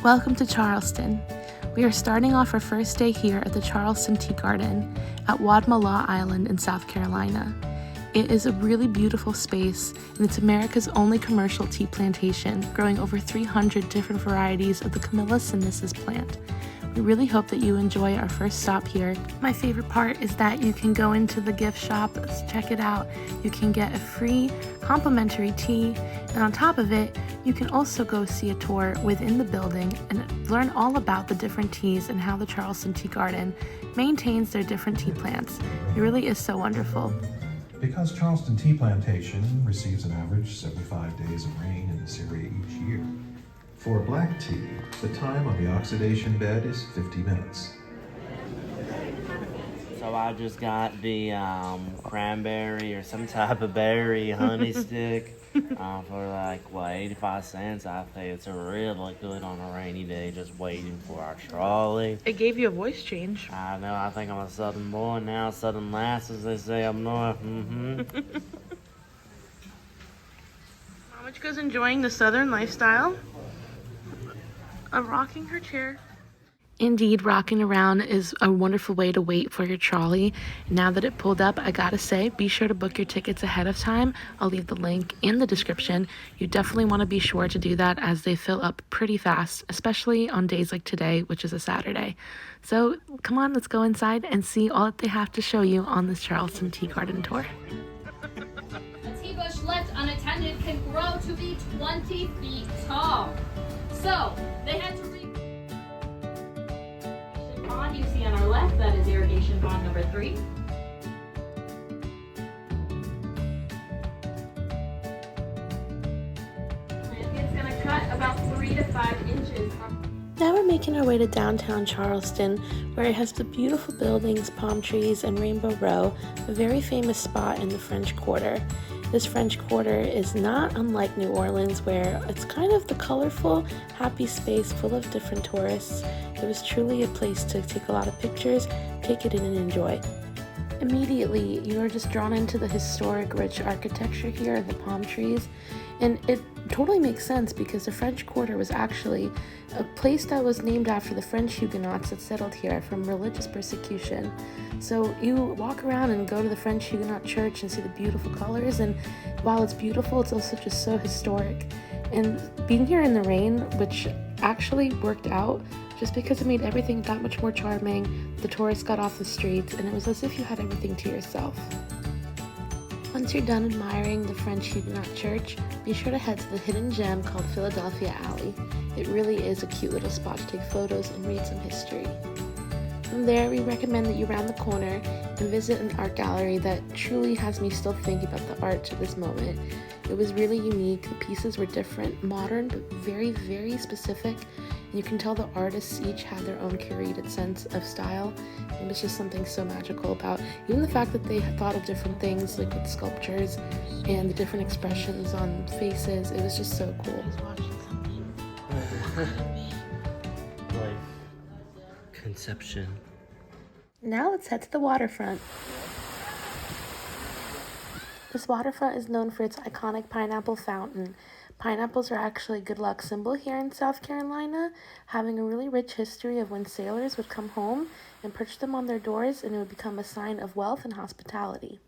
Welcome to Charleston. We are starting off our first day here at the Charleston Tea Garden at Wadmalaw Island in South Carolina. It is a really beautiful space, and it's America's only commercial tea plantation, growing over 300 different varieties of the Camellia sinensis plant. We really hope that you enjoy our first stop here. My favorite part is that you can go into the gift shop, check it out. You can get a free complimentary tea, and on top of it, you can also go see a tour within the building and learn all about the different teas and how the Charleston Tea Garden maintains their different tea plants. It really is so wonderful. Because Charleston Tea Plantation receives an average 75 days of rain in this area each year, for black tea, the time on the oxidation bed is 50 minutes. So I just got the cranberry or some type of berry honey stick for like, 85 cents. I think it's really good on a rainy day, just waiting for our trolley. It gave you a voice change. I know, I think I'm a Southern boy now, Southern lass, as they say up north. Mamachica's enjoying the Southern lifestyle of rocking her chair. Indeed, rocking around is a wonderful way to wait for your trolley. Now that it pulled up, I gotta say, be sure to book your tickets ahead of time. I'll leave the link in the description. You definitely want to be sure to do that as they fill up pretty fast, especially on days like today, which is a Saturday. So come on, let's go inside and see all that they have to show you on this Charleston Tea Garden tour. A tea bush left unattended can grow to be 20 feet tall. So they had to pond you see on our left, that is irrigation pond number 3. It's going to cut about 3 to 5 inches. Now we're making our way to downtown Charleston, where it has the beautiful buildings, palm trees, and Rainbow Row, a very famous spot in the French Quarter. This French Quarter is not unlike New Orleans, where it's kind of the colorful, happy space full of different tourists. It was truly a place to take a lot of pictures, take it in and enjoy. Immediately, you are just drawn into the historic, rich architecture here and the palm trees, and it totally makes sense because the French Quarter was actually a place that was named after the French Huguenots that settled here from religious persecution. So you walk around and go to the French Huguenot church and see the beautiful colors, and while it's beautiful, it's also just so historic. And being here in the rain, which actually worked out just because it made everything that much more charming, the tourists got off the streets, and it was as if you had everything to yourself. Once you're done admiring the French Huguenot church, be sure to head to the hidden gem called Philadelphia Alley. It really is a cute little spot to take photos and read some history. From there, we recommend that you round the corner and visit an art gallery that truly has me still thinking about the art to this moment. It was really unique. The pieces were different, modern, but very, very specific. And you can tell the artists each had their own curated sense of style. And it's just something so magical about even the fact that they had thought of different things, like with sculptures and the different expressions on faces. It was just so cool. Life. Conception. Now let's head to the waterfront. This waterfront is known for its iconic pineapple fountain. Pineapples are actually a good luck symbol here in South Carolina, having a really rich history of when sailors would come home and perch them on their doors, and it would become a sign of wealth and hospitality.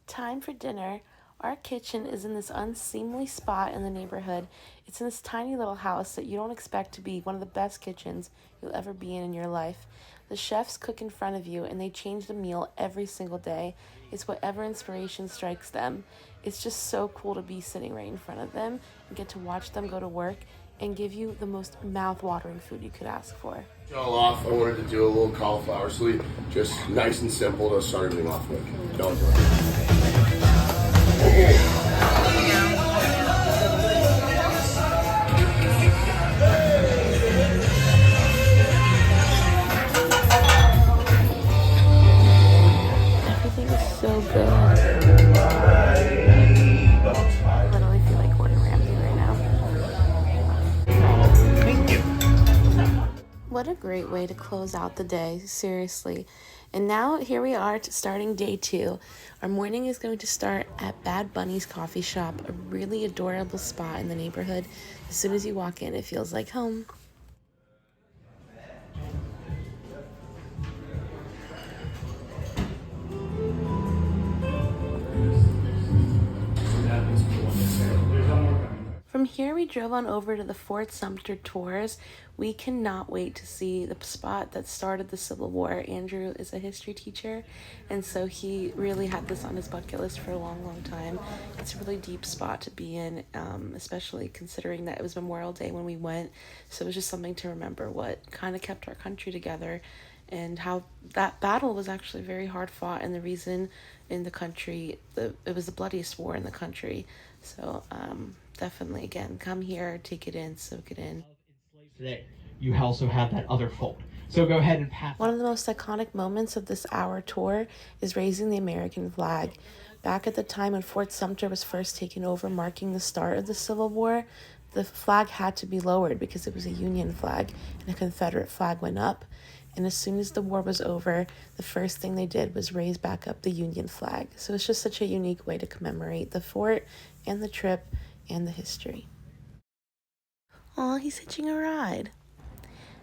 Time for dinner. Our kitchen is in this unseemly spot in the neighborhood. It's in this tiny little house that you don't expect to be one of the best kitchens you'll ever be in your life. The chefs cook in front of you, and they change the meal every single day. It's whatever inspiration strikes them. It's just so cool to be sitting right in front of them and get to watch them go to work and give you the most mouth-watering food you could ask for. All off, I wanted to do a little cauliflower sweet, just nice and simple to start everything off with. Everything is so good. I literally feel like Gordon Ramsay right now. Thank you. What a great way to close out the day, seriously. And now here we are starting day 2. Our morning is going to start at Bad Bunny's Coffee Shop, a really adorable spot in the neighborhood. As soon as you walk in, it feels like home. From here, we drove on over to the Fort Sumpter Tours. We cannot wait to see the spot that started the Civil War. Andrew is a history teacher, and so he really had this on his bucket list for a long, long time. It's a really deep spot to be in, especially considering that it was Memorial Day when we went. So it was just something to remember what kind of kept our country together and how that battle was actually very hard fought, and the reason in the country, it was the bloodiest war in the country. So definitely, again, come here, take it in, soak it in. Today, you also have that other fold. So go ahead and pass. One of the most iconic moments of this hour tour is raising the American flag. Back at the time when Fort Sumter was first taken over, marking the start of the Civil War, the flag had to be lowered because it was a Union flag, and a Confederate flag went up. And as soon as the war was over, the first thing they did was raise back up the Union flag. So it's just such a unique way to commemorate the fort and the trip and the history. Aw, he's hitching a ride.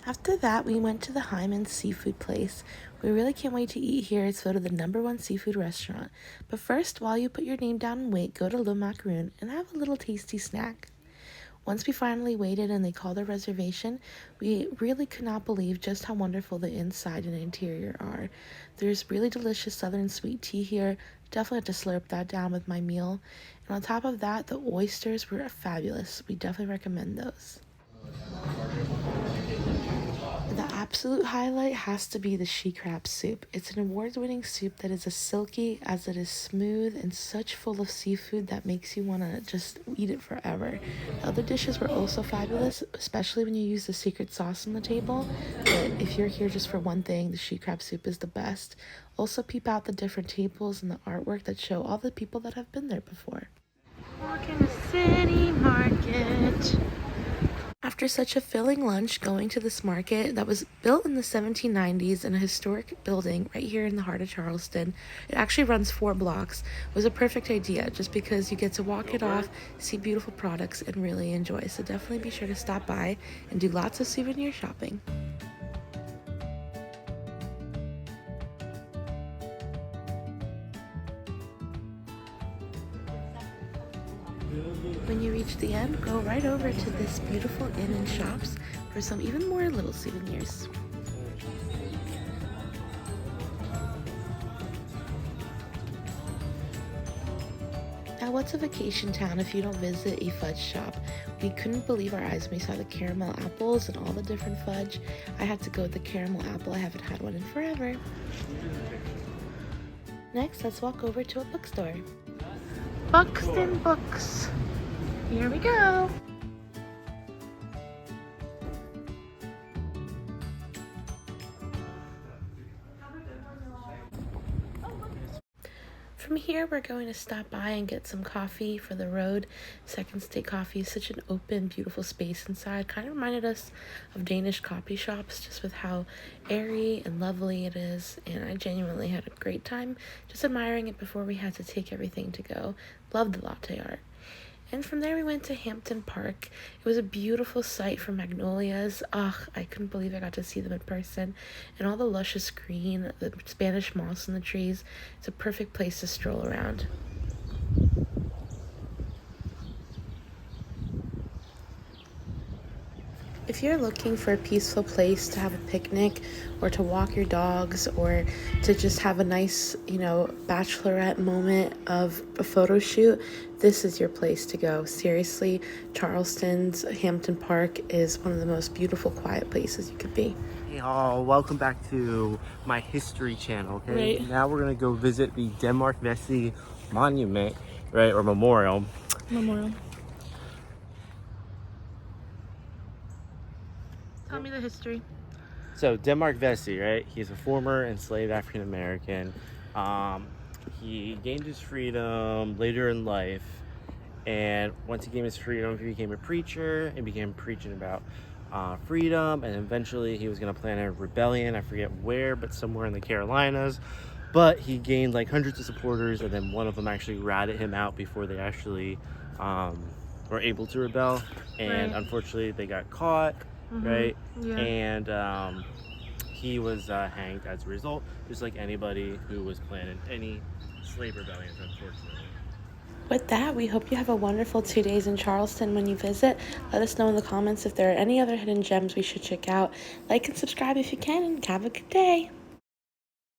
After that, we went to the Hyman's seafood place. We really can't wait to eat here. It's voted the #1 seafood restaurant. But first, while you put your name down and wait, go to Le Macaroon and have a little tasty snack. Once we finally waited and they called our reservation, we really could not believe just how wonderful the inside and interior are. There's really delicious southern sweet tea here. Definitely had to slurp that down with my meal. And on top of that, the oysters were fabulous. We definitely recommend those. The absolute highlight has to be the she crab soup. It's an award-winning soup that is as silky as it is smooth and such full of seafood that makes you want to just eat it forever. The other dishes were also fabulous, especially when you use the secret sauce on the table. But if you're here just for one thing, the she crab soup is the best. Also peep out the different tables and the artwork that show all the people that have been there before. Walking the city market. After such a filling lunch, going to this market that was built in the 1790s in a historic building right here in the heart of Charleston. It actually runs 4 blocks. It was a perfect idea just because you get to walk it off, see beautiful products, and really enjoy. So definitely be sure to stop by and do lots of souvenir shopping. When you reach the end, go right over to this beautiful inn and shops for some even more little souvenirs. Now, what's a vacation town if you don't visit a fudge shop? We couldn't believe our eyes when we saw the caramel apples and all the different fudge. I had to go with the caramel apple. I haven't had one in forever. Next, let's walk over to a bookstore. Buxton Books. Here we go. From here, we're going to stop by and get some coffee for the road. Second State Coffee is such an open, beautiful space inside. Kind of reminded us of Danish coffee shops, just with how airy and lovely it is. And I genuinely had a great time just admiring it before we had to take everything to go. Loved the latte art. And from there we went to Hampton Park. It was a beautiful sight for magnolias. Ugh, I couldn't believe I got to see them in person. And all the luscious green, the Spanish moss in the trees. It's a perfect place to stroll around. If you're looking for a peaceful place to have a picnic or to walk your dogs or to just have a nice, bachelorette moment of a photo shoot, this is your place to go. Seriously, Charleston's Hampton Park is one of the most beautiful, quiet places you could be. Hey y'all, welcome back to my history channel, okay? Right. Now we're gonna go visit the Denmark Vesey Monument, right, or Memorial. Tell me the history. So Denmark Vesey, right? He's a former enslaved African American. He gained his freedom later in life, and once he gained his freedom, he became a preacher and began preaching about freedom. And eventually, he was going to plan a rebellion. I forget where, but somewhere in the Carolinas. But he gained like hundreds of supporters, and then one of them actually ratted him out before they actually were able to rebel. And unfortunately, they got caught. Right? Yeah. And he was hanged as a result, just like anybody who was planning any slave rebellions, unfortunately. With that, we hope you have a wonderful 2 days in Charleston when you visit. Let us know in the comments if there are any other hidden gems we should check out. Like and subscribe if you can, and have a good day.